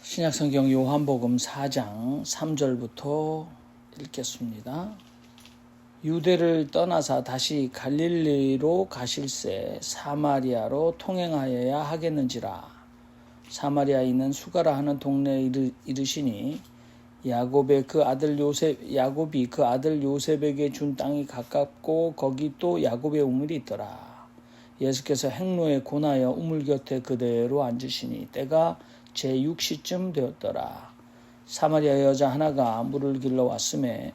신약성경 요한복음 4장 3절부터 읽겠습니다. 유대를 떠나사 다시 갈릴리로 가실새 사마리아로 통행하여야 하겠는지라. 사마리아에 있는 수가라 하는 동네에 이르시니 야곱이 그 아들 요셉에게 준 땅이 가깝고 거기 또 야곱의 우물이 있더라. 예수께서 행로에 고나여 우물 곁에 그대로 앉으시니 때가 제6시쯤 되었더라. 사마리아 여자 하나가 물을 길러 왔음에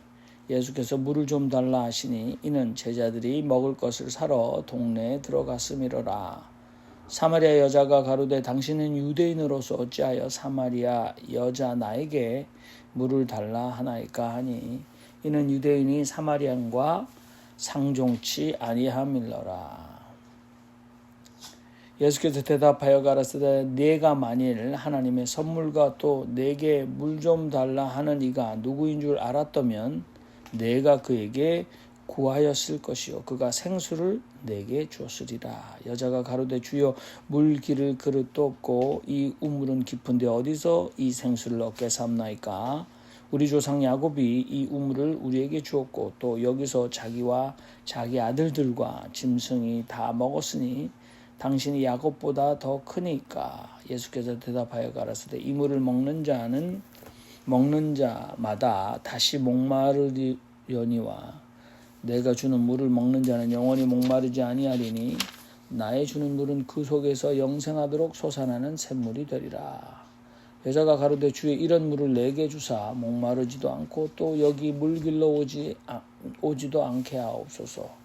예수께서 물을 좀 달라 하시니 이는 제자들이 먹을 것을 사러 동네에 들어갔음이로라. 사마리아 여자가 가로되 당신은 유대인으로서 어찌하여 사마리아 여자 나에게 물을 달라 하나이까 하니 이는 유대인이 사마리안과 상종치 아니함일러라. 예수께서 대답하여 가라사대 네가 만일 하나님의 선물과 또 내게 물 좀 달라 하는 이가 누구인 줄 알았다면 내가 그에게 구하였을 것이요 그가 생수를 내게 주었으리라. 여자가 가로되 주여 물 기를 그릇도 없고 이 우물은 깊은데 어디서 이 생수를 얻게 삼나이까. 우리 조상 야곱이 이 우물을 우리에게 주었고 또 여기서 자기와 자기 아들들과 짐승이 다 먹었으니 당신이 야곱보다 더 크니까. 예수께서 대답하여 가라사대 이 물을 먹는 자마다 다시 목마르려니와 내가 주는 물을 먹는 자는 영원히 목마르지 아니하리니 나의 주는 물은 그 속에서 영생하도록 솟아나는 샘물이 되리라. 여자가 가로되 주의 이런 물을 내게 주사 목마르지도 않고 또 여기 물 길러 오지도 않게 하옵소서.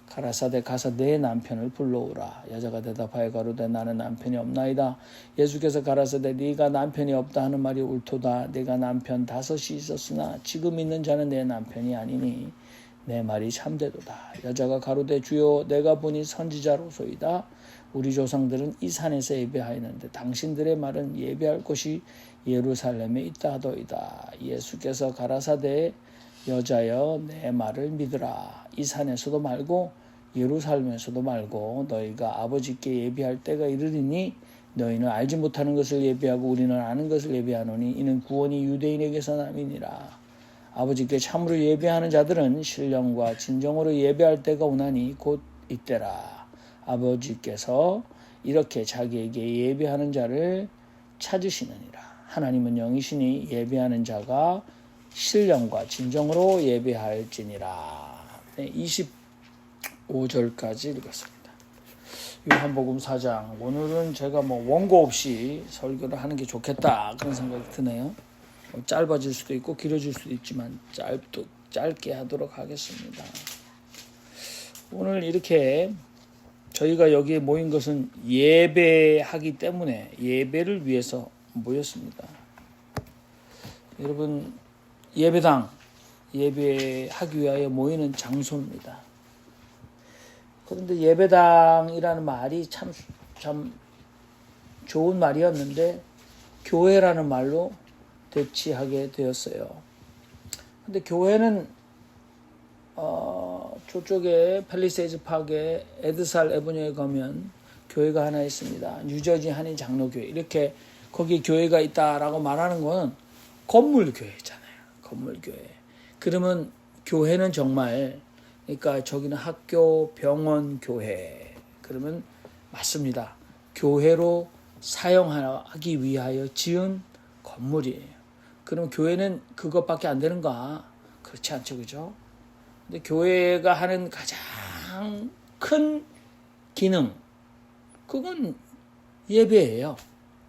가라사대 가서 내 남편을 불러오라. 여자가 대답하여 가로되 나는 남편이 없나이다. 예수께서 가라사대 네가 남편이 없다 하는 말이 옳도다. 내가 남편 5이 있었으나 지금 있는 자는 내 남편이 아니니 내 말이 참되도다. 여자가 가로되 주여 내가 보니 선지자로소이다. 우리 조상들은 이 산에서 예배하였는데 당신들의 말은 예배할 곳이 예루살렘에 있다 하더이다. 예수께서 가라사대 여자여 내 말을 믿으라. 이 산에서도 말고 예루살렘에서도 말고 너희가 아버지께 예배할 때가 이르리니 너희는 알지 못하는 것을 예배하고 우리는 아는 것을 예배하노니 이는 구원이 유대인에게서 남이니라. 아버지께 참으로 예배하는 자들은 신령과 진정으로 예배할 때가 오나니 곧 이때라. 아버지께서 이렇게 자기에게 예배하는 자를 찾으시느니라. 하나님은 영이시니 예배하는 자가 신령과 진정으로 예배할지니라. 25절까지 읽었습니다. 요한복음 4장. 오늘은 제가 원고 없이 설교를 하는 게 좋겠다 그런 생각이 드네요. 짧아질 수도 있고 길어질 수도 있지만 짧게 하도록 하겠습니다. 오늘 이렇게 저희가 여기에 모인 것은 예배하기 때문에 예배를 위해서 모였습니다. 여러분 예배당, 예배하기 위하여 모이는 장소입니다. 그런데 예배당이라는 말이 참 좋은 말이었는데 교회라는 말로 대치하게 되었어요. 근데 교회는 저쪽에 팰리세이즈 파크에 에드살 에버뉴에 가면 교회가 하나 있습니다. 뉴저지 한인 장로교회. 이렇게 거기 교회가 있다라고 말하는 건 건물교회잖아요. 건물교회. 그러면 교회는 정말 그러니까 저기는 학교, 병원, 교회. 그러면 맞습니다. 교회로 사용하기 위하여 지은 건물이에요. 그럼 교회는 그것밖에 안 되는가? 그렇지 않죠. 그죠? 근데 교회가 하는 가장 큰 기능, 그건 예배예요.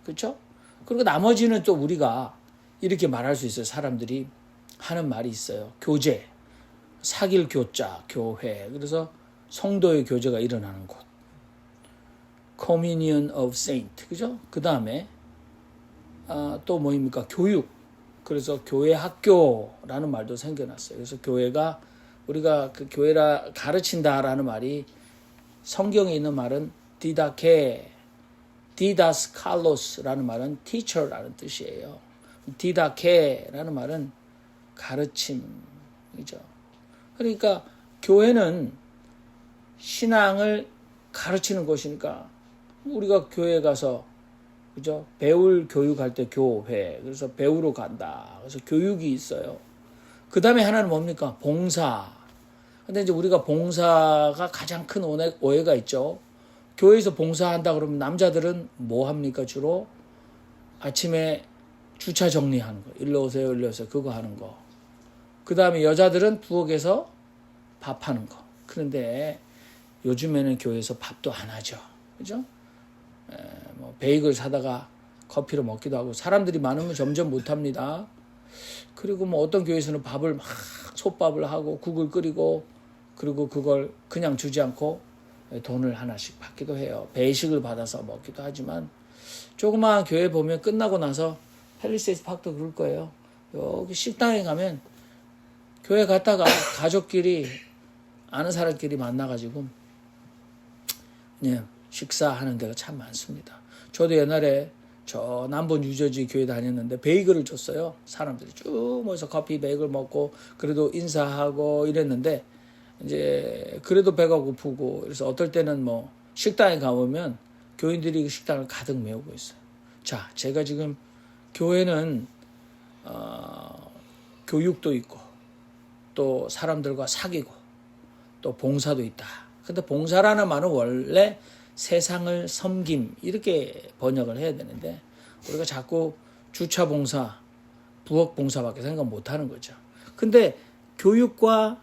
그렇죠? 그리고 나머지는 또 우리가 이렇게 말할 수 있어요. 사람들이 하는 말이 있어요. 교제, 사귈 교자, 교회. 그래서 성도의 교제가 일어나는 곳. Communion of Saint. 그죠? 그 다음에 또 뭐입니까? 교육. 그래서 교회 학교라는 말도 생겨났어요. 그래서 교회가 우리가 그 교회라 가르친다라는 말이 성경에 있는 말은 디다스칼로스라는 말은 teacher라는 뜻이에요. 디다케라는 말은 가르침이죠. 그러니까 교회는 신앙을 가르치는 곳이니까 우리가 교회에 가서 그죠? 배울 교육할 때 교회. 그래서 배우러 간다. 그래서 교육이 있어요. 그 다음에 하나는 뭡니까? 봉사. 근데 이제 우리가 봉사가 가장 큰 오해가 있죠. 교회에서 봉사한다 그러면 남자들은 뭐 합니까? 주로 아침에 주차 정리하는 거. 일로 오세요, 일로 오세요. 그거 하는 거. 그 다음에 여자들은 부엌에서 밥하는 거. 그런데 요즘에는 교회에서 밥도 안 하죠. 그죠? 뭐 베이글 사다가 커피로 먹기도 하고 사람들이 많으면 점점 못합니다. 그리고 뭐 어떤 교회에서는 밥을 막 솥밥을 하고 국을 끓이고 그리고 그걸 그냥 주지 않고 돈을 하나씩 받기도 해요. 배식을 받아서 먹기도 하지만 조그마한 교회 보면 끝나고 나서 팰리세이드 파크도 그럴 거예요. 여기 식당에 가면 교회 갔다가 가족끼리 아는 사람끼리 만나가지고 그냥 식사하는 데가 참 많습니다. 저도 옛날에 저 남부 뉴저지 교회 다녔는데 베이글을 줬어요. 사람들이 쭉 모여서 커피 베이글 먹고 그래도 인사하고 이랬는데 이제 그래도 배가 고프고 그래서 어떨 때는 뭐 식당에 가보면 교인들이 그 식당을 가득 메우고 있어요. 자, 제가 지금 교회는 교육도 있고 또 사람들과 사귀고 또 봉사도 있다. 근데 봉사라는 말은 원래 세상을 섬김 이렇게 번역을 해야 되는데 우리가 자꾸 주차 봉사, 부엌 봉사밖에 생각 못하는 거죠. 근데 교육과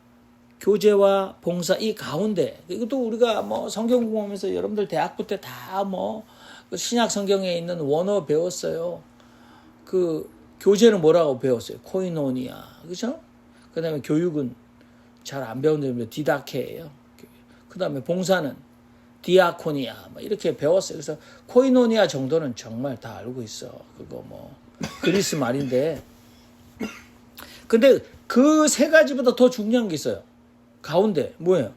교제와 봉사 이 가운데 이것도 우리가 뭐 성경 공부하면서 여러분들 대학부 때 다 뭐 신약 성경에 있는 원어 배웠어요. 그 교제는 뭐라고 배웠어요? 코이노니아, 그렇죠? 그다음에 교육은 잘 안 배웠는데 디다케예요. 그다음에 봉사는 디아코니아 뭐 이렇게 배웠어요. 그래서 코이노니아 정도는 정말 다 알고 있어. 그거 뭐 그리스 말인데. 근데 그 세 가지보다 더 중요한 게 있어요. 가운데 뭐예요?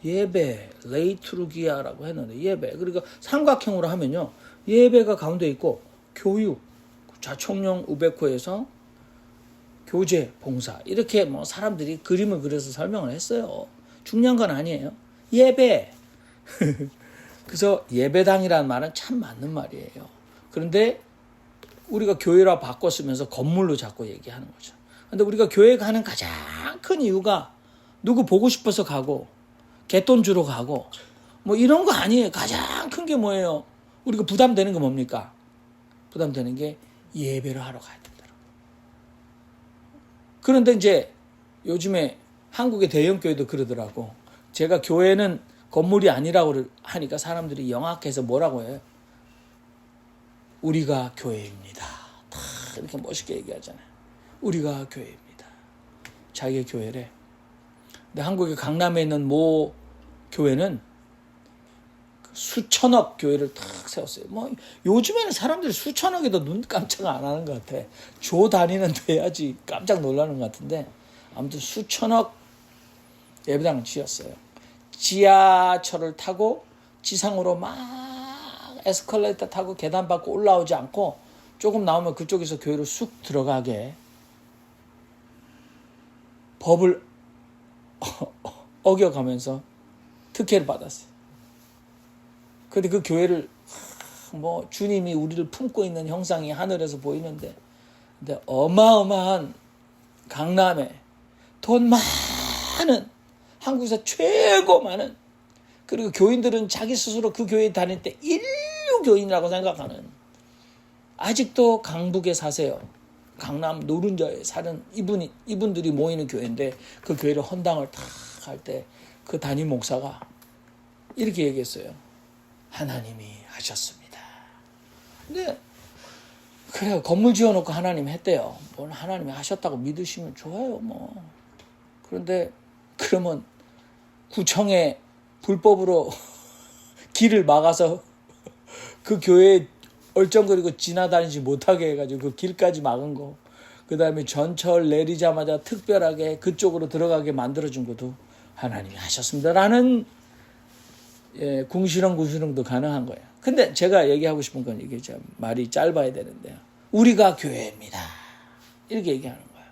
예배, 레이투르기아라고 했는데 예배. 그러니까 삼각형으로 하면요. 예배가 가운데 있고 교육, 자총령 우베코에서 교제, 봉사 이렇게 뭐 사람들이 그림을 그려서 설명을 했어요. 중요한 건 아니에요. 예배. 그래서 예배당이라는 말은 참 맞는 말이에요. 그런데 우리가 교회라 바꿔 쓰면서 건물로 자꾸 얘기하는 거죠. 근데 우리가 교회 가는 가장 큰 이유가 누구 보고 싶어서 가고 갯돈 주러 가고 뭐 이런 거 아니에요. 가장 큰 게 뭐예요? 우리가 부담되는 게 뭡니까? 부담되는 게 예배를 하러 가야 된다고. 그런데 이제 요즘에 한국의 대형교회도 그러더라고. 제가 교회는 건물이 아니라고 하니까 사람들이 영악해서 뭐라고 해요? 우리가 교회입니다. 다 이렇게 멋있게 얘기하잖아요. 우리가 교회입니다. 자기의 교회래. 근데 한국의 강남에 있는 모 교회는 수천억 교회를 탁 세웠어요. 뭐 요즘에는 사람들이 수천억에도 눈 깜짝 안 하는 것 같아. 조 다니는 데야지 깜짝 놀라는 것 같은데 아무튼 수천억 예배당을 지었어요. 지하철을 타고 지상으로 막 에스컬레이터 타고 계단 밟고 올라오지 않고 조금 나오면 그쪽에서 교회로 쑥 들어가게 법을 어겨가면서 특혜를 받았어요. 근데 그 교회를 뭐 주님이 우리를 품고 있는 형상이 하늘에서 보이는데 근데 어마어마한 강남에 돈 많은 한국에서 최고 많은 그리고 교인들은 자기 스스로 그 교회에 다닐 때 인류 교인이라고 생각하는 아직도 강북에 사세요. 강남 노른자에 사는 이분들이 모이는 교회인데 그 교회를 헌당을 탁 할 때 그 담임 목사가 이렇게 얘기했어요. 하나님이 하셨습니다. 근데 그래요. 건물 지어놓고 하나님 했대요. 뭘 하나님이 하셨다고 믿으시면 좋아요. 뭐 그런데 그러면 구청에 불법으로 길을 막아서 그 교회에 얼쩡거리고 지나다니지 못하게 해가지고 그 길까지 막은 거. 그 다음에 전철 내리자마자 특별하게 그쪽으로 들어가게 만들어준 것도 하나님이 하셨습니다라는 궁시렁궁시렁도 가능한 거예요. 근데 제가 얘기하고 싶은 건 이게 참 말이 짧아야 되는데요. 우리가 교회입니다. 이렇게 얘기하는 거예요.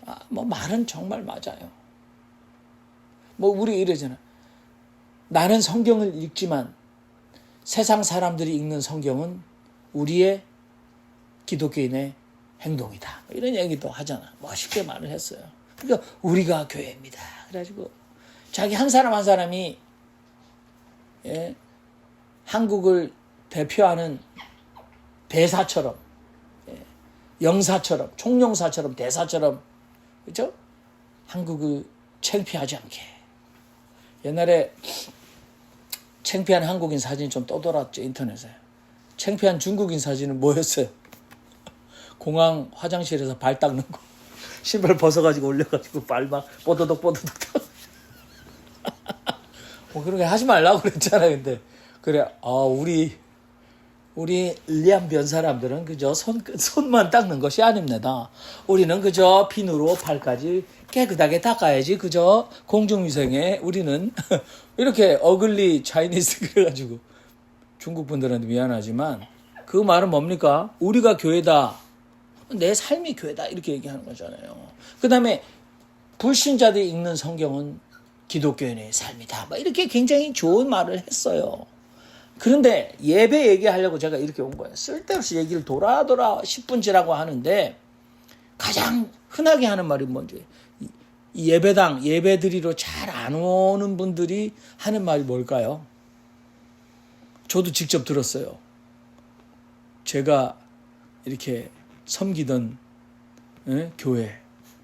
자, 뭐 말은 정말 맞아요. 뭐 우리 이러잖아. 나는 성경을 읽지만 세상 사람들이 읽는 성경은 우리의 기독교인의 행동이다. 이런 얘기도 하잖아. 멋있게 말을 했어요. 그러니까 우리가 교회입니다. 그래가지고 자기 한 사람 한 사람이 한국을 대표하는 대사처럼, 영사처럼, 총영사처럼, 대사처럼, 그죠? 한국을 창피하지 않게. 옛날에 창피한 한국인 사진이 좀 떠돌았죠, 인터넷에. 창피한 중국인 사진은 뭐였어요? 공항 화장실에서 발 닦는 거. 신발 벗어가지고 올려가지고 발 막 뽀드득 뭐 그런 거 하지 말라고 그랬잖아요. 근데 그래, 우리 리암변 사람들은 그저 손만 닦는 것이 아닙니다. 우리는 그저 비누로 발까지 깨끗하게 닦아야지. 그저 공중위생에 우리는 이렇게 어글리 차이니스 그래가지고 중국 분들한테 미안하지만 그 말은 뭡니까? 우리가 교회다. 내 삶이 교회다. 이렇게 얘기하는 거잖아요. 그 다음에 불신자들이 읽는 성경은 기독교인의 삶이다. 막 이렇게 굉장히 좋은 말을 했어요. 그런데 예배 얘기하려고 제가 이렇게 온 거예요. 쓸데없이 얘기를 돌아 10분째라고 하는데 가장 흔하게 하는 말이 뭔지, 이 예배당 예배드리러 잘 안 오는 분들이 하는 말이 뭘까요? 저도 직접 들었어요. 제가 이렇게 섬기던 교회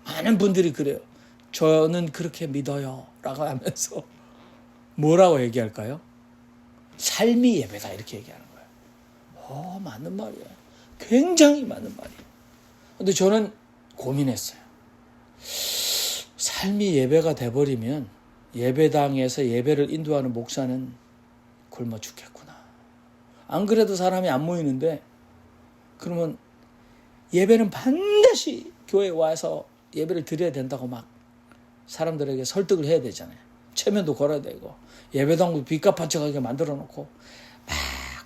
많은 분들이 그래요. 저는 그렇게 믿어요 라고 하면서 뭐라고 얘기할까요? 삶이 예배다 이렇게 얘기하는 거예요. 맞는 말이에요. 굉장히 맞는 말이에요. 근데 저는 고민했어요. 삶이 예배가 돼버리면 예배당에서 예배를 인도하는 목사는 굶어 죽겠구나. 안 그래도 사람이 안 모이는데 그러면 예배는 반드시 교회에 와서 예배를 드려야 된다고 막 사람들에게 설득을 해야 되잖아요. 체면도 걸어야 되고 예배당도 빚값반짝하게 만들어 놓고 막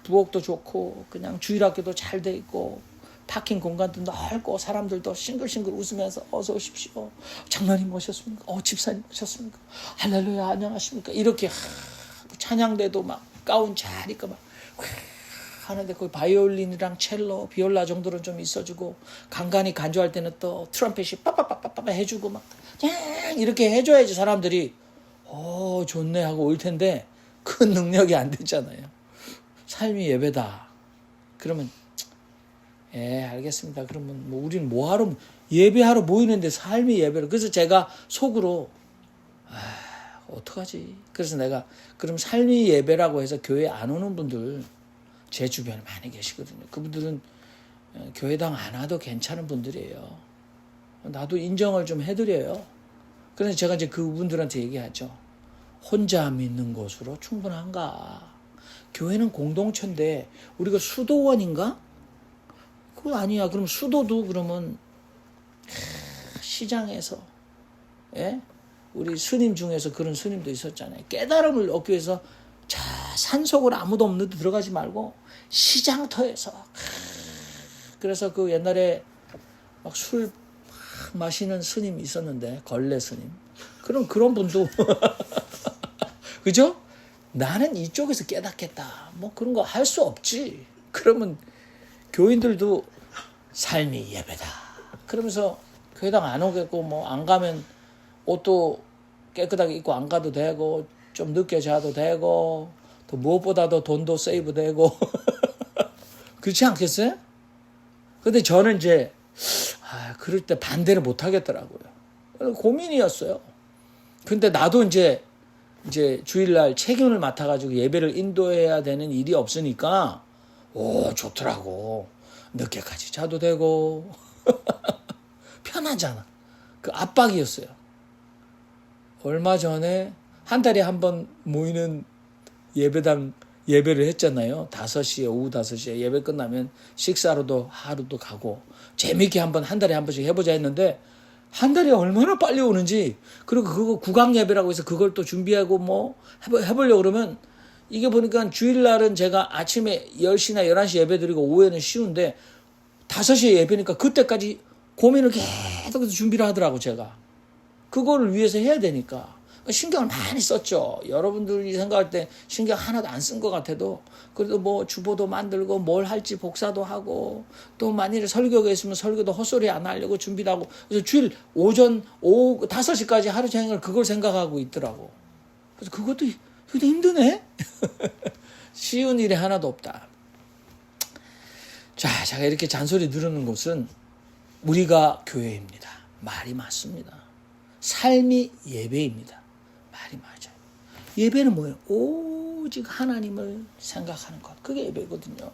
부엌도 좋고 그냥 주일학교도 잘 돼 있고 파킹 공간도 넓고 사람들도 싱글싱글 웃으면서 어서 오십시오. 장로님 오셨습니까? 집사님 오셨습니까? 할렐루야 안녕하십니까? 이렇게 찬양대도 막 가운 잘 입고 막 하는데 거기 바이올린이랑 첼로, 비올라 정도는 좀 있어주고 간간히 간주할 때는 또 트럼펫이 빠빠빠빠빠 해주고 막 이렇게 해줘야지 사람들이 좋네 하고 올 텐데 그 능력이 안 되잖아요. 삶이 예배다. 그러면 알겠습니다. 그러면 뭐 우리는 뭐하러 예배하러 모이는데 삶이 예배로. 그래서 제가 속으로 어떡하지? 그래서 내가 그럼 삶이 예배라고 해서 교회 안 오는 분들 제 주변에 많이 계시거든요. 그분들은 교회당 안 와도 괜찮은 분들이에요. 나도 인정을 좀 해드려요. 그래서 제가 이제 그분들한테 얘기하죠. 혼자 믿는 것으로 충분한가? 교회는 공동체인데 우리가 수도원인가? 그거 아니야. 그럼 수도도 그러면 시장에서 우리 스님 중에서 그런 스님도 있었잖아요. 깨달음을 얻기 위해서 산속으로 아무도 없는 데 들어가지 말고 시장터에서. 그래서 그 옛날에 막 술 마시는 스님이 있었는데 걸레 스님. 그런 분도 그죠? 나는 이쪽에서 깨닫겠다. 뭐 그런 거 할 수 없지. 그러면 교인들도 삶이 예배다. 그러면서 교회당 안 오겠고 뭐 안 가면 옷도 깨끗하게 입고 안 가도 되고 좀 늦게 자도 되고 또 무엇보다도 돈도 세이브 되고 그렇지 않겠어요? 근데 저는 이제 그럴 때 반대를 못 하겠더라고요. 고민이었어요. 근데 나도 이제 주일날 책임을 맡아가지고 예배를 인도해야 되는 일이 없으니까 좋더라고. 늦게까지 자도 되고 편하잖아. 그 압박이었어요. 얼마 전에 한 달에 한 번 모이는 예배당 예배를 했잖아요. 5시에 오후 5시에 예배 끝나면 식사로도 하루도 가고 재미있게 한 달에 한 번씩 해보자 했는데 한 달이 얼마나 빨리 오는지. 그리고 그거 구강 예배라고 해서 그걸 또 준비하고 뭐 해보려고 그러면 이게 보니까 주일날은 제가 아침에 10시나 11시 예배 드리고 오후에는 쉬운데 5시에 예배니까 그때까지 고민을 계속해서 준비를 하더라고. 제가 그거를 위해서 해야 되니까. 신경을 많이 썼죠. 여러분들이 생각할 때 신경 하나도 안 쓴 것 같아도 그래도 뭐 주보도 만들고 뭘 할지 복사도 하고 또 만일에 설교가 있으면 설교도 헛소리 안 하려고 준비도 하고 그래서 주일 오후 5시까지 하루 종일 그걸 생각하고 있더라고. 그래서 그것도 힘드네. 쉬운 일이 하나도 없다. 자, 제가 이렇게 잔소리 들으는 것은 우리가 교회입니다. 말이 맞습니다. 삶이 예배입니다. 말이 맞아요. 예배는 뭐예요? 오직 하나님을 생각하는 것. 그게 예배거든요.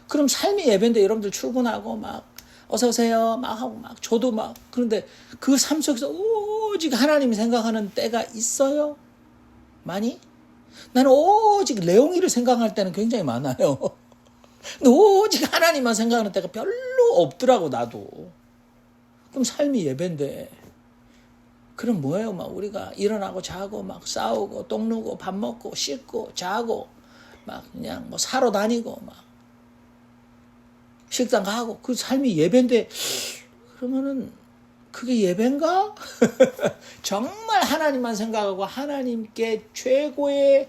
그럼 삶이 예배인데 여러분들 출근하고 막 어서 오세요 막 하고 막 저도 막 그런데 그 삶 속에서 오직 하나님 생각하는 때가 있어요? 많이? 나는 오직 레옹이를 생각할 때는 굉장히 많아요. 근데 오직 하나님만 생각하는 때가 별로 없더라고 나도. 그럼 삶이 예배인데 그럼 뭐예요? 막 우리가 일어나고 자고 막 싸우고 똥 누고 밥 먹고 씻고 자고 막 그냥 뭐 사러 다니고 막 식당 가고 그 삶이 예배인데 그러면은 그게 예배인가? 정말 하나님만 생각하고 하나님께 최고의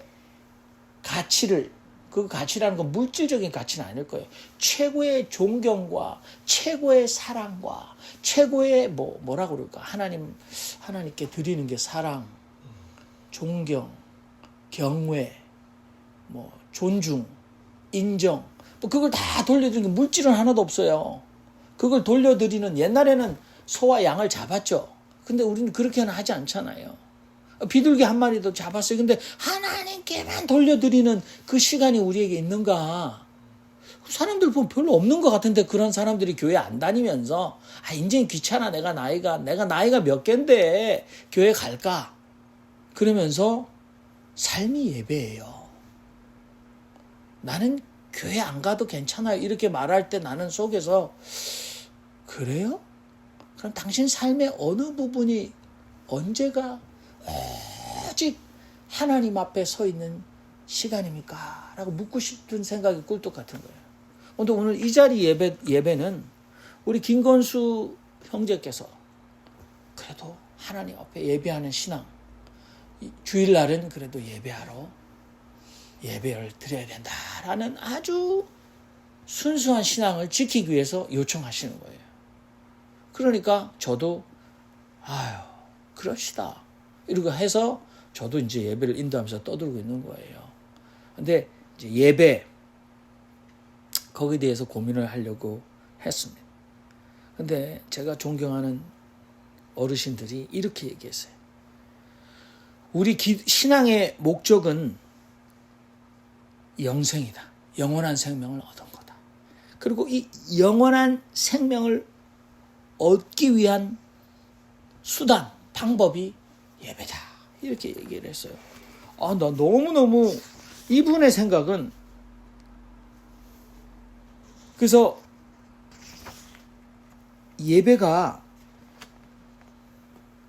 가치를 그 가치라는 건 물질적인 가치는 아닐 거예요. 최고의 존경과 최고의 사랑과 최고의 뭐라고 그럴까? 하나님께 드리는 게 사랑, 존경, 경외, 존중, 인정. 그걸 다 돌려드리는 게 물질은 하나도 없어요. 그걸 돌려드리는 옛날에는 소와 양을 잡았죠. 근데 우리는 그렇게는 하지 않잖아요. 비둘기 한 마리도 잡았어요. 근데 하나님께만 돌려드리는 그 시간이 우리에게 있는가? 사람들 보면 별로 없는 것 같은데 그런 사람들이 교회 안 다니면서 인제는 귀찮아. 내가 나이가 몇 갠데 교회 갈까? 그러면서 삶이 예배예요. 나는 교회 안 가도 괜찮아요. 이렇게 말할 때 나는 속에서 그래요? 그럼 당신 삶의 어느 부분이 언제가 오직 하나님 앞에 서 있는 시간입니까? 라고 묻고 싶은 생각이 꿀떡 같은 거예요. 근데 오늘 이 자리 예배는 우리 김건수 형제께서 그래도 하나님 앞에 예배하는 신앙, 주일날은 그래도 예배를 드려야 된다라는 아주 순수한 신앙을 지키기 위해서 요청하시는 거예요. 그러니까 저도 그럽시다. 이러고 해서 저도 이제 예배를 인도하면서 떠들고 있는 거예요. 근데 이제 예배 거기에 대해서 고민을 하려고 했습니다. 근데 제가 존경하는 어르신들이 이렇게 얘기했어요. 우리 신앙의 목적은 영생이다. 영원한 생명을 얻은 거다. 그리고 이 영원한 생명을 얻기 위한 수단, 방법이 예배다. 이렇게 얘기를 했어요. 나 너무너무 이분의 생각은 그래서 예배가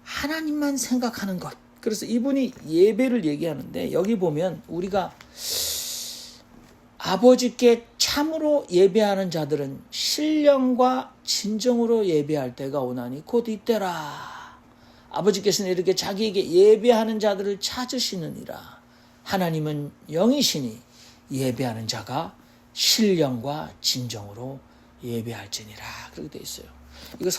하나님만 생각하는 것. 그래서 이분이 예배를 얘기하는데 여기 보면 우리가 아버지께 참으로 예배하는 자들은 신령과 진정으로 예배할 때가 오나니 곧 이때라. 아버지께서는 이렇게 자기에게 예배하는 자들을 찾으시느니라. 하나님은 영이시니 예배하는 자가 신령과 진정으로 예배할지니라. 그렇게 돼 있어요. 이거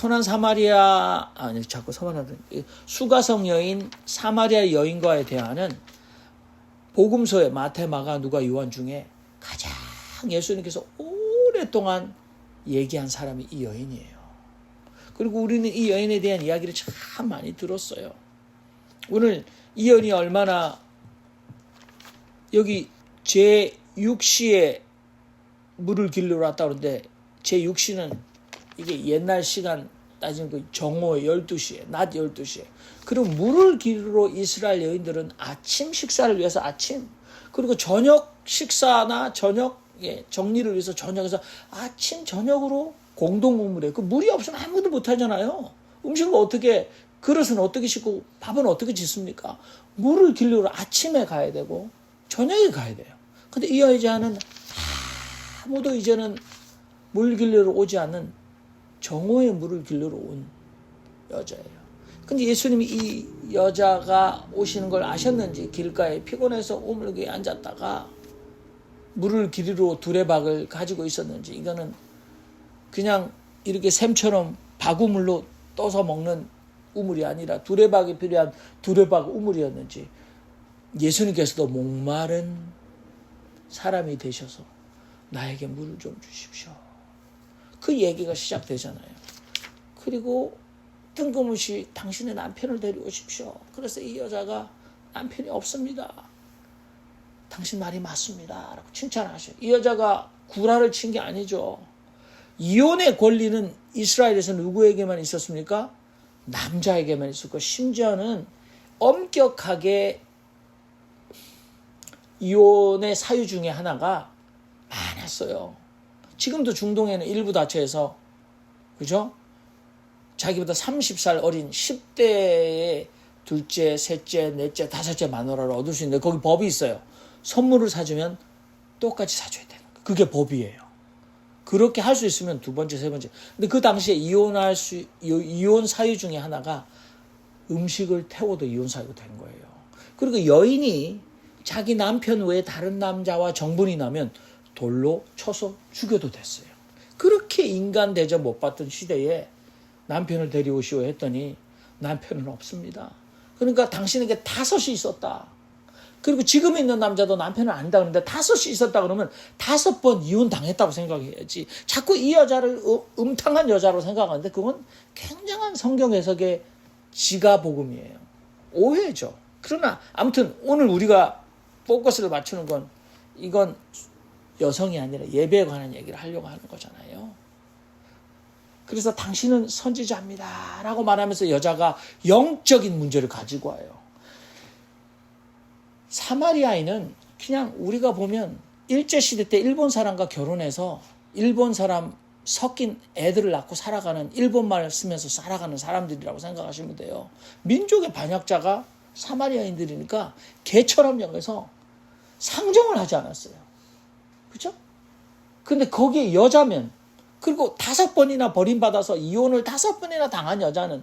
수가성 여인 사마리아 여인과의 대화는 복음서의 마태, 마가, 누가, 요한 중에 가장 예수님께서 오랫동안 얘기한 사람이 이 여인이에요. 그리고 우리는 이 여인에 대한 이야기를 참 많이 들었어요. 오늘 이 여인이 얼마나 여기 제6시에 물을 길러 왔다 그러는데 제6시는 이게 옛날 시간 따지면 그 정오에 12시에 낮 12시에 그리고 물을 길러 이스라엘 여인들은 아침 식사를 위해서 그리고 저녁 식사나 저녁 정리를 위해서 저녁에서 아침 저녁으로 공동목물에 그 물이 없으면 아무것도 못 하잖아요. 음식을 어떻게 그릇은 어떻게 씻고 밥은 어떻게 짓습니까? 물을 길러 아침에 가야 되고 저녁에 가야 돼요. 근데 이 여자는 아무도 이제는 물 길러러 오지 않는 정오에 물을 길러러 온 여자예요. 근데 예수님이 이 여자가 오시는 걸 아셨는지 길가에 피곤해서 오물기에 앉았다가 물을 기르러 두레박을 가지고 있었는지, 이거는 그냥 이렇게 샘처럼 바구물로 떠서 먹는 우물이 아니라 두레박이 필요한 두레박 우물이었는지, 예수님께서도 목마른 사람이 되셔서 나에게 물을 좀 주십시오. 그 얘기가 시작되잖아요. 그리고 뜬금없이 당신의 남편을 데려오십시오. 그래서 이 여자가 남편이 없습니다. 당신 말이 맞습니다. 라고 칭찬하셔요. 이 여자가 구라를 친 게 아니죠. 이혼의 권리는 이스라엘에서 누구에게만 있었습니까? 남자에게만 있었고, 심지어는 엄격하게 이혼의 사유 중에 하나가 많았어요. 지금도 중동에는 일부 다처에서, 그죠? 자기보다 30살 어린 10대의 둘째, 셋째, 넷째, 다섯째 마누라를 얻을 수 있는데 거기 법이 있어요. 선물을 사주면 똑같이 사줘야 되는 거예요. 그게 법이에요. 그렇게 할 수 있으면 두 번째, 세 번째. 근데 그 당시에 이혼 사유 중에 하나가 음식을 태워도 이혼 사유가 된 거예요. 그리고 여인이 자기 남편 외에 다른 남자와 정분이 나면 돌로 쳐서 죽여도 됐어요. 그렇게 인간 대접 못 받던 시대에 남편을 데려오시오 했더니 남편은 없습니다. 그러니까 당신에게 5이 있었다. 그리고 지금 있는 남자도 남편을 안다 그러는데 5이 있었다 그러면 5번 이혼 당했다고 생각해야지. 자꾸 이 여자를 음탕한 여자로 생각하는데 그건 굉장한 성경 해석의 지가복음이에요. 오해죠. 그러나 아무튼 오늘 우리가 포커스를 맞추는 건, 이건 여성이 아니라 예배에 관한 얘기를 하려고 하는 거잖아요. 그래서 당신은 선지자입니다 라고 말하면서 여자가 영적인 문제를 가지고 와요. 사마리아인은 그냥 우리가 보면 일제시대 때 일본 사람과 결혼해서 일본 사람 섞인 애들을 낳고 살아가는, 일본말 쓰면서 살아가는 사람들이라고 생각하시면 돼요. 민족의 반역자가 사마리아인들이니까 개처럼 여겨서 상종을 하지 않았어요. 그죠? 근데 거기에 여자면, 그리고 5번이나 버림받아서 이혼을 5번이나 당한 여자는,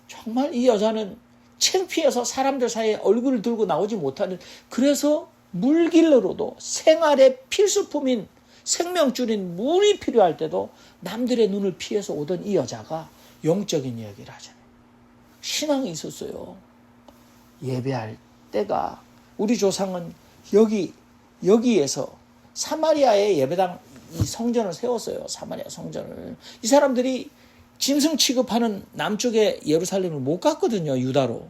정말 이 여자는 창피해서 사람들 사이에 얼굴을 들고 나오지 못하는, 그래서 물길로도 생활의 필수품인 생명줄인 물이 필요할 때도 남들의 눈을 피해서 오던 이 여자가 영적인 이야기를 하잖아요. 신앙이 있었어요. 예배할 때가, 우리 조상은 여기에서 사마리아의 예배당, 이 성전을 세웠어요. 사마리아 성전을. 이 사람들이 짐승 취급하는 남쪽의 예루살렘을 못 갔거든요. 유다로.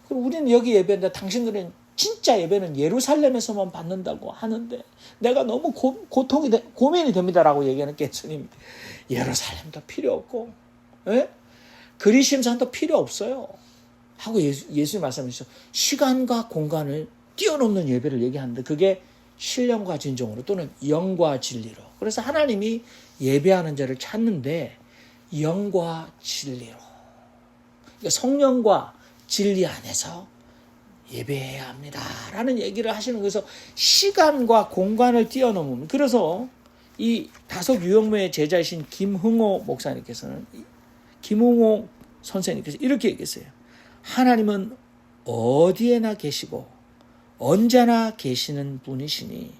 그리고 우리는 여기 예배인데 당신들은 진짜 예배는 예루살렘에서만 받는다고 하는데 내가 너무 고민이 됩니다라고 얘기하는 예수님. 예루살렘도 필요 없고, 예? 그리심산도 필요 없어요 하고 예수님 말씀하셨죠. 시간과 공간을 뛰어넘는 예배를 얘기하는데 그게 신령과 진정으로 또는 영과 진리로. 그래서 하나님이 예배하는 자를 찾는데 영과 진리로, 그러니까 성령과 진리 안에서 예배해야 합니다 라는 얘기를 하시는 거에서 시간과 공간을 뛰어넘으면, 그래서 이 다섯 유형무의 제자이신 김흥호 목사님께서는, 김흥호 선생님께서 이렇게 얘기했어요. 하나님은 어디에나 계시고 언제나 계시는 분이시니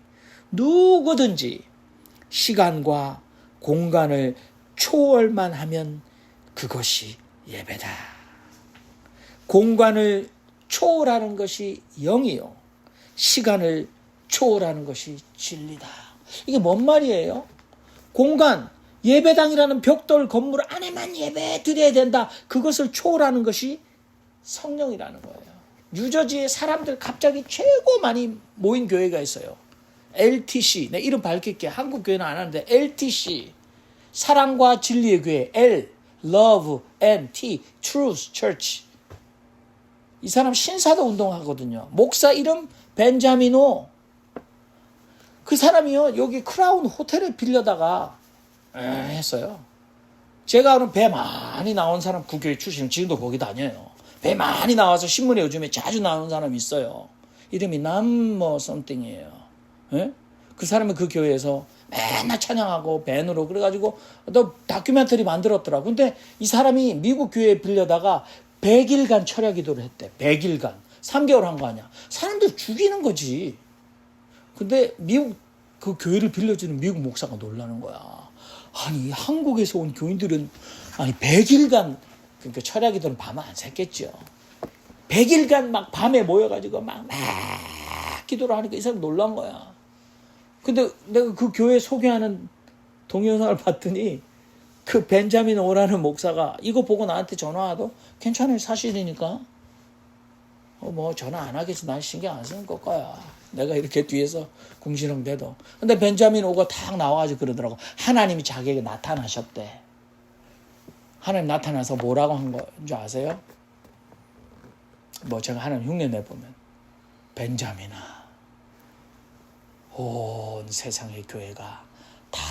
누구든지 시간과 공간을 초월만 하면 그것이 예배다. 공간을 초월하는 것이 영이요, 시간을 초월하는 것이 진리다. 이게 뭔 말이에요? 공간, 예배당이라는 벽돌 건물 안에만 예배 드려야 된다. 그것을 초월하는 것이 성령이라는 거예요. 뉴저지에 사람들 갑자기 최고 많이 모인 교회가 있어요. LTC. 내 이름 밝힐게. 한국 교회는 안 하는데 LTC. 사랑과 진리의 교회. L, Love, and T, Truth Church. 이 사람 신사도 운동하거든요. 목사 이름 벤자미노. 그 사람이요, 여기 크라운 호텔을 빌려다가 했어요. 제가 아는 배 많이 나온 사람, 그 교회 출신, 지금도 거기 다녀요. 배 많이 나와서 신문에 요즘에 자주 나오는 사람이 있어요. 이름이 남뭐 썸띵이에요. 예? 그 사람은 그 교회에서 맨날 찬양하고 밴으로 그래가지고 또 다큐멘터리 만들었더라고. 근데 이 사람이 미국 교회에 빌려다가 100일간 철야 기도를 했대. 100일간. 3개월 한 거 아니야. 사람들 죽이는 거지. 근데 미국 그 교회를 빌려주는 미국 목사가 놀라는 거야. 아니 한국에서 온 교인들은 아니 100일간 그러니까 철야 기도는 밤에 안 샜겠죠. 100일간 막 밤에 모여가지고 막 기도를 하니까 이 사람 놀란 거야. 근데 내가 그 교회 소개하는 동영상을 봤더니 그 벤자민 오라는 목사가 이거 보고 나한테 전화와도 괜찮아요. 사실이니까. 뭐 전화 안 하겠지. 난 신경 안 쓰는 걸 거야. 내가 이렇게 뒤에서 궁시렁대도. 근데 벤자민 오가 탁 나와가지고 그러더라고. 하나님이 자기에게 나타나셨대. 하나님 나타나서 뭐라고 한 줄 아세요? 뭐 제가 하나님 흉내 내보면 벤자민아 온 세상의 교회가 다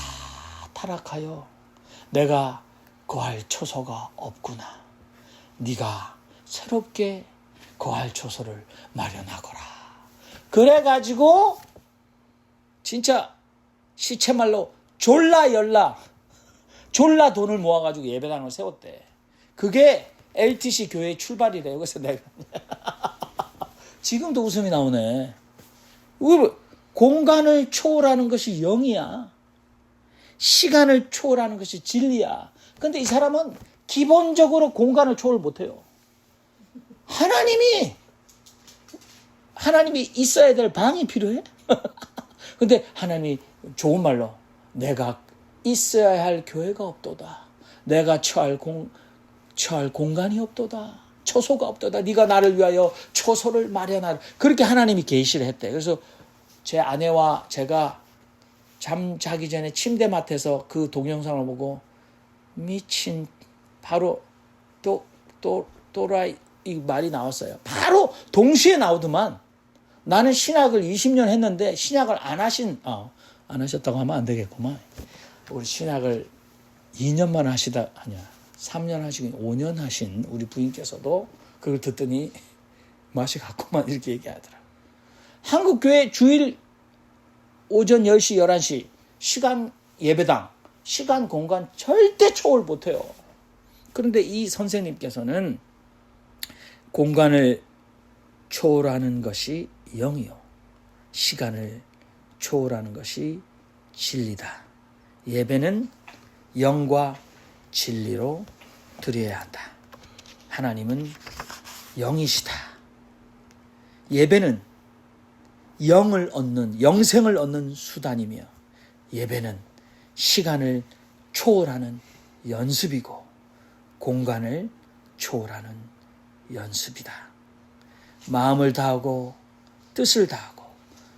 타락하여 내가 거할 처소가 없구나. 네가 새롭게 거할 처소를 마련하거라. 그래가지고 진짜 시체말로 졸라 돈을 모아가지고 예배당을 세웠대. 그게 LTC 교회의 출발이래요. 그래서 내가 지금도 웃음이 나오네. 공간을 초월하는 것이 영이야. 시간을 초월하는 것이 진리야. 근데 이 사람은 기본적으로 공간을 초월 못해요. 하나님이 있어야 될 방이 필요해? 근데 하나님이 좋은 말로 내가 있어야 할 교회가 없도다. 내가 처할 공간이 없도다. 처소가 없도다. 네가 나를 위하여 처소를 마련하라. 그렇게 하나님이 계시를 했대. 그래서 제 아내와 제가 잠 자기 전에 침대맡에서 그 동영상을 보고 미친 바로 또라이 이 말이 나왔어요. 바로 동시에 나오더만. 나는 신학을 20년 했는데 신학을 안 하셨다고 하면 안 되겠구만. 우리 신학을 2년만 하시다 아니야. 3년 하시긴 5년 하신 우리 부인께서도 그걸 듣더니 맛이 갔구만 이렇게 얘기하더라. 한국교회 주일 오전 10시 11시 시간 예배당 시간 공간 절대 초월 못해요. 그런데 이 선생님께서는 공간을 초월하는 것이 영이요 시간을 초월하는 것이 진리다. 예배는 영과 진리로 드려야 한다. 하나님은 영이시다. 예배는 영생을 얻는 수단이며 예배는 시간을 초월하는 연습이고 공간을 초월하는 연습이다. 마음을 다하고 뜻을 다하고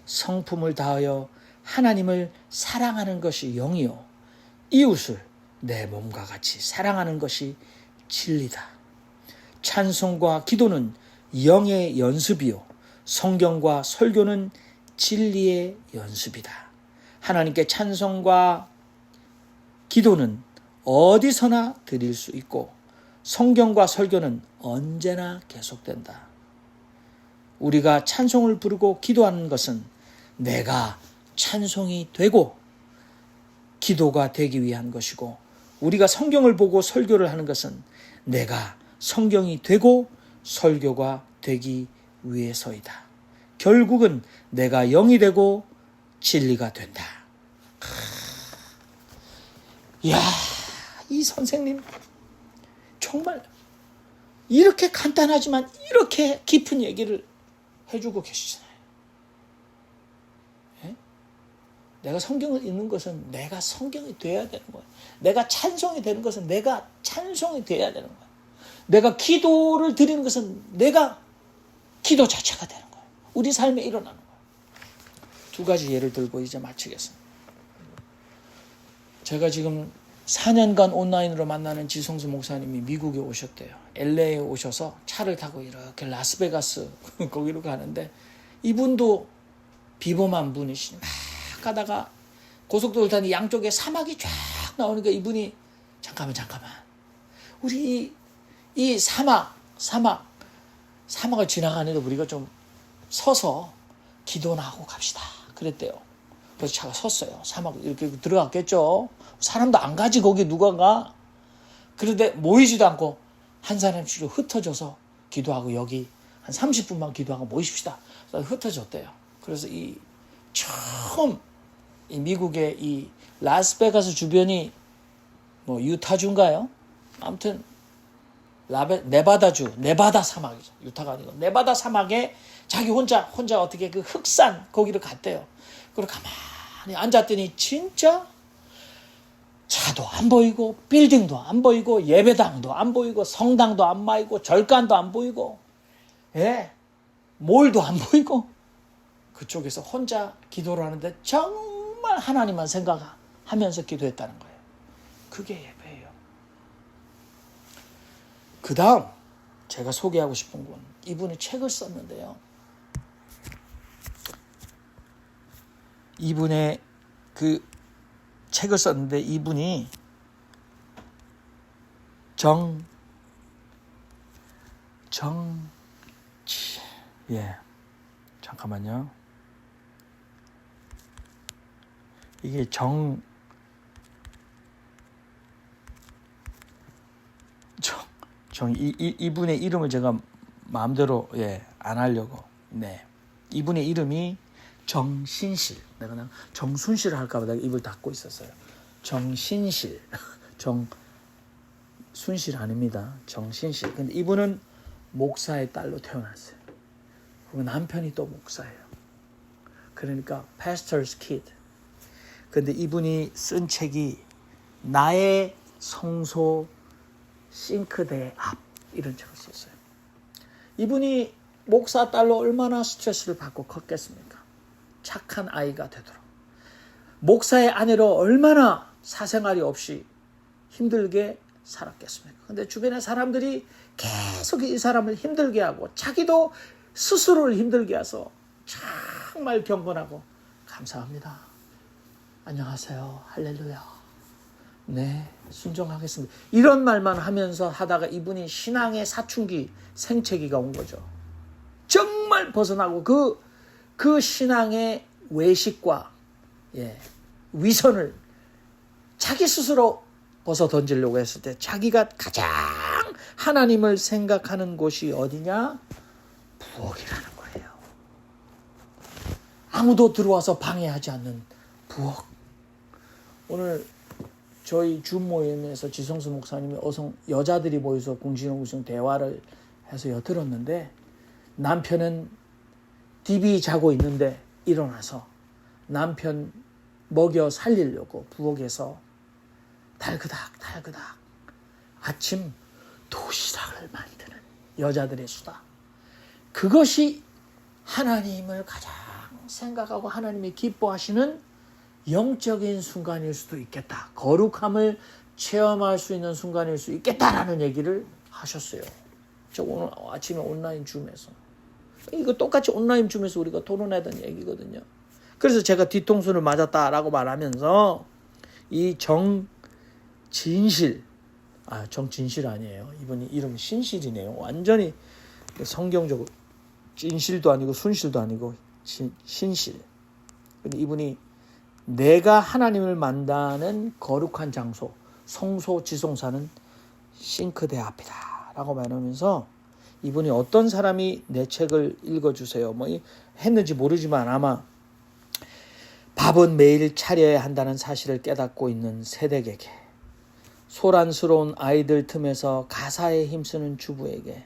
성품을 다하여 하나님을 사랑하는 것이 영이요 이웃을 내 몸과 같이 사랑하는 것이 진리다. 찬송과 기도는 영의 연습이요 성경과 설교는 진리의 연습이다. 하나님께 찬송과 기도는 어디서나 드릴 수 있고 성경과 설교는 언제나 계속된다. 우리가 찬송을 부르고 기도하는 것은 내가 찬송이 되고 기도가 되기 위한 것이고 우리가 성경을 보고 설교를 하는 것은 내가 성경이 되고 설교가 되기 위해서이다. 결국은 내가 영이 되고 진리가 된다. 이야, 이 선생님 정말 이렇게 간단하지만 이렇게 깊은 얘기를 해주고 계시잖아요. 예? 내가 성경을 읽는 것은 내가 성경이 돼야 되는 거야. 내가 찬송이 되는 것은 내가 찬송이 돼야 되는 거야. 내가 기도를 드리는 것은 내가 기도 자체가 되는 거야. 우리 삶에 일어나는 거야. 두 가지 예를 들고 이제 마치겠습니다. 제가 지금 4년간 온라인으로 만나는 지성수 목사님이 미국에 오셨대요. LA에 오셔서 차를 타고 이렇게 라스베가스 거기로 가는데 이분도 비범한 분이시니 막 가다가 고속도로를 타니 양쪽에 사막이 쫙 나오니까 이분이 잠깐만 우리 이 사막을 지나가는데 우리가 좀 서서 기도나 하고 갑시다 그랬대요. 그래서 차가 섰어요. 사막 이렇게 들어갔겠죠. 사람도 안 가지 거기 누가 가. 그런데 모이지도 않고 한 사람씩 흩어져서 기도하고 여기 한 30분만 기도하고 모이십시다. 흩어졌대요. 그래서 이 처음 이 미국의 이 라스베가스 주변이 뭐 유타주인가요? 아무튼 네바다 사막이죠. 유타가 아니고 네바다 사막에 자기 혼자 어떻게 그 흑산 거기를 갔대요. 그리고 가만히 앉았더니 진짜 차도 안 보이고 빌딩도 안 보이고 예배당도 안 보이고 성당도 안 보이고 절간도 안 보이고 몰도 안 보이고 그쪽에서 혼자 기도를 하는데 정말 하나님만 생각하면서 기도했다는 거예요. 그게 예배예요. 그 다음 제가 소개하고 싶은 건 이분이 책을 썼는데요. 이분의 그 책을 썼는데 이분이 잠깐만요. 이게 이분의 이름을 제가 마음대로 안 하려고. 이분의 이름이 정신실. 내가 그냥 정순실 할까봐 내가 입을 닫고 있었어요. 정신실. 정순실 아닙니다. 정신실. 근데 이분은 목사의 딸로 태어났어요. 그리고 남편이 또 목사예요. 그러니까 pastor's kid. 근데 이분이 쓴 책이 나의 성소 싱크대 앞 이런 책을 썼어요. 이분이 목사 딸로 얼마나 스트레스를 받고 컸겠습니까? 착한 아이가 되도록. 목사의 아내로 얼마나 사생활이 없이 힘들게 살았겠습니까? 근데 주변의 사람들이 계속 이 사람을 힘들게 하고 자기도 스스로를 힘들게 해서 정말 경건하고 감사합니다. 안녕하세요. 할렐루야. 네, 순종하겠습니다. 이런 말만 하면서 하다가 이분이 신앙의 사춘기, 생채기가 온 거죠. 정말 벗어나고 그 신앙의 외식과 위선을 자기 스스로 벗어 던지려고 했을 때 자기가 가장 하나님을 생각하는 곳이 어디냐? 부엌이라는 거예요. 아무도 들어와서 방해하지 않는 부엌. 오늘 저희 주 모임에서 지성수 목사님이 여자들이 모여서 궁시렁궁시렁 대화를 해서 엿들었는데 남편은 디비 자고 있는데 일어나서 남편 먹여 살리려고 부엌에서 달그닥 아침 도시락을 만드는 여자들의 수다. 그것이 하나님을 가장 생각하고 하나님이 기뻐하시는 영적인 순간일 수도 있겠다. 거룩함을 체험할 수 있는 순간일 수 있겠다라는 얘기를 하셨어요. 저 오늘 아침에 온라인 줌에서. 이거 똑같이 온라인 줌에서 우리가 토론하던 얘기거든요. 그래서 제가 뒤통수를 맞았다라고 말하면서 이 정진실 아니에요. 이분이 이름이 신실이네요. 완전히 성경적으로 진실도 아니고 순실도 아니고 신실. 근데 이분이 내가 하나님을 만나는 거룩한 장소, 성소 지성사는 싱크대 앞이다 라고 말하면서 이분이 어떤 사람이 내 책을 읽어주세요. 했는지 모르지만 아마 밥은 매일 차려야 한다는 사실을 깨닫고 있는 세대에게, 소란스러운 아이들 틈에서 가사에 힘쓰는 주부에게,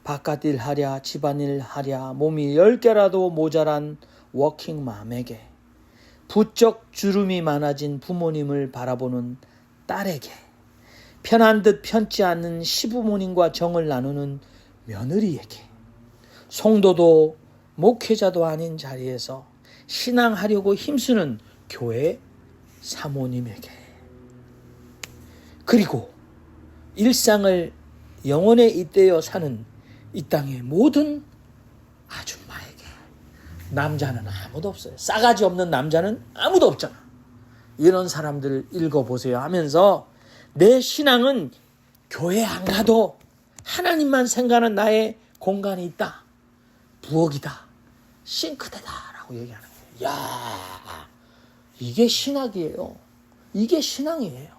바깥일 하랴 집안일 하랴 몸이 10개라도 모자란 워킹맘에게, 부쩍 주름이 많아진 부모님을 바라보는 딸에게, 편한 듯 편치 않는 시부모님과 정을 나누는 며느리에게, 성도도 목회자도 아닌 자리에서 신앙하려고 힘쓰는 교회 사모님에게, 그리고 일상을 영혼에 잇대어 사는 이 땅의 모든 아줌마에게. 남자는 아무도 없어요. 싸가지 없는 남자는 아무도 없잖아. 이런 사람들을 읽어보세요 하면서 내 신앙은 교회 안 가도 하나님만 생각하는 나의 공간이 있다. 부엌이다. 싱크대다 라고 얘기하는 거예요. 야, 이게 신학이에요. 이게 신앙이에요.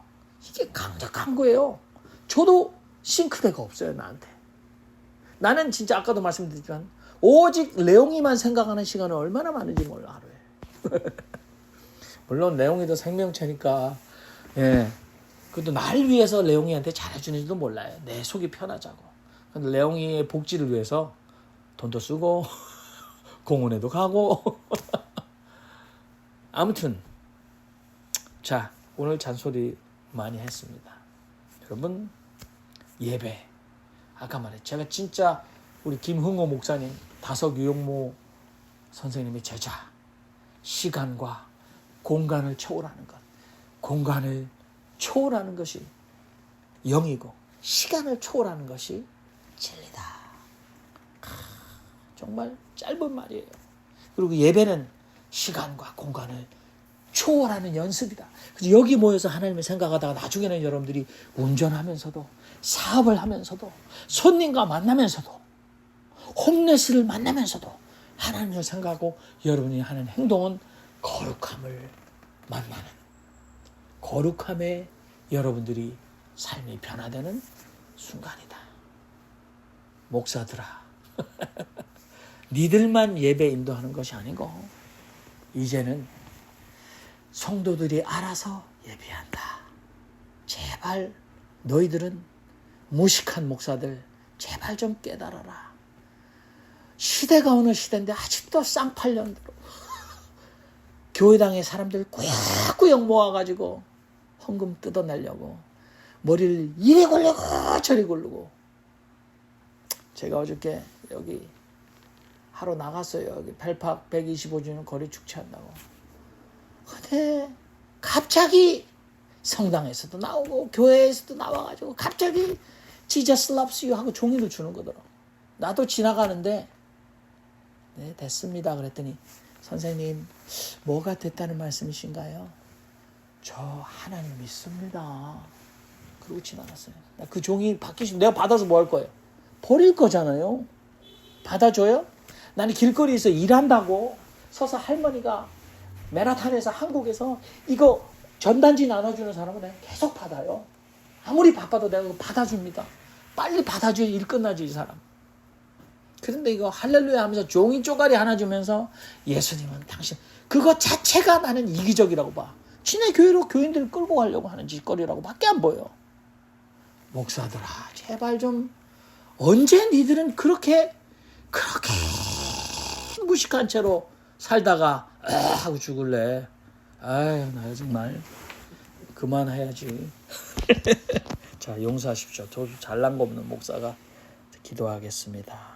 이게 강력한 거예요. 저도 싱크대가 없어요, 나한테. 나는 진짜 아까도 말씀드렸지만 오직 레옹이만 생각하는 시간은 얼마나 많은지 몰라, 하루에. 물론 레옹이도 생명체니까, 예. 그래도 날 위해서 레옹이한테 잘해주는지도 몰라요. 내 속이 편하자고. 근데 레옹이의 복지를 위해서 돈도 쓰고 공원에도 가고. 아무튼 자, 오늘 잔소리 많이 했습니다. 여러분, 예배, 아까 말했죠. 제가 진짜 우리 김흥호 목사님, 다석 유용모 선생님의 제자, 시간과 공간을 초월하는 것, 공간을 초월하는 것이 영이고 시간을 초월하는 것이 진리다. 정말 짧은 말이에요. 그리고 예배는 시간과 공간을 초월하는 연습이다. 그래서 여기 모여서 하나님을 생각하다가 나중에는 여러분들이 운전하면서도, 사업을 하면서도, 손님과 만나면서도, 홈레스를 만나면서도 하나님을 생각하고 여러분이 하는 행동은 거룩함을 만나는, 거룩함에 여러분들이 삶이 변화되는 순간이다. 목사들아, 니들만 예배 인도하는 것이 아니고 이제는 성도들이 알아서 예배한다. 제발 너희들은 무식한 목사들 제발 좀 깨달아라. 시대가 어느 시대인데 아직도 쌍팔년대로 교회당에 사람들 꾸역꾸역 모아가지고 헌금 뜯어내려고 머리를 이리 굴리고 저리 굴리고. 제가 어저께 여기 하러 나갔어요. 여기 펠팍 125주년 거리 축제한다고. 근데 갑자기 성당에서도 나오고 교회에서도 나와가지고 갑자기 Jesus loves you 하고 종이를 주는 거더라고. 나도 지나가는데 네, 됐습니다. 그랬더니 선생님, 뭐가 됐다는 말씀이신가요? 저 하나님 믿습니다. 그러고 지나갔어요. 그 종이 바뀌시면 내가 받아서 뭐 할 거예요? 버릴 거잖아요. 받아줘요? 나는 길거리에서 일한다고 서서 할머니가 맨하탄에서 한국에서 이거 전단지 나눠주는 사람은 내가 계속 받아요. 아무리 바빠도 내가 그거 받아줍니다. 빨리 받아줘야 일 끝나지, 이 사람. 그런데 이거 할렐루야 하면서 종이 쪼가리 하나 주면서 예수님은 당신, 그거 자체가 나는 이기적이라고 봐. 지네 교회로 교인들을 끌고 가려고 하는 짓거리라고 밖에 안 보여. 목사들아, 제발 좀, 언제 니들은 그렇게 무식한 채로 살다가 하고 죽을래. 아유, 나 정말 그만해야지. 자, 용서하십시오. 저 잘난 거 없는 목사가 기도하겠습니다.